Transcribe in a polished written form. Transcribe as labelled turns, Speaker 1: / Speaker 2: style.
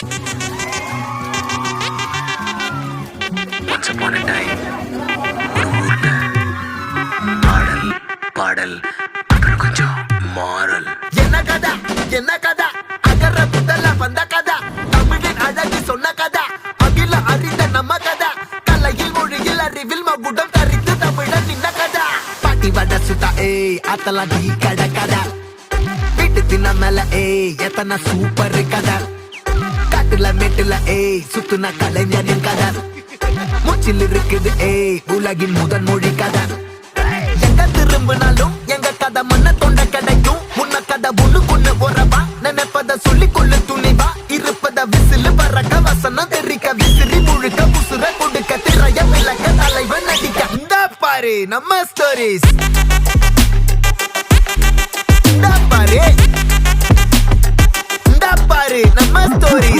Speaker 1: Once upon a time, ஒரு ஊர்ல பாடல் பாடல் அப்புறம் கொஞ்சம் மாறல்.
Speaker 2: என்ன கதா அகர முதல வந்த கதா தமிழின் அழகு சொன்ன கதா அகில அறிந்த நம்ம கதா கலையில் மொழியில் அறிவில் மகுடம் தரித்து தமிழன் நின்ன கதா பாட்டி வட சுட்டா அத்தலாம் டீ கட கதா வீட்டு தின்ன மேல எத்தனை சூப்பர் கதா காட்டுல மேட்டுல சுத்துன கலைஞரின் கதா மூச்சில் இருக்குது உலகின் முதன் மொழி கதா எங்க திரும்பினாலும் எங்க கதை மண்ண தொண்ட கிடைக்கும் முன்ன கதை ஒண்ணு உறவா நினைப்பத சொல்லி கொள்ளு துணிவா இருப்பத விசிலு பறக்க வசனம் தெரிக்க விசிறி முழுக்க புசுர கொடுக்க திரைய விளக்க தலைவன் நடிக்க இந்த பாரு நம்ம ஸ்டோரிஸ் இந்த பாரு நம்ம ஸ்டோரிஸ்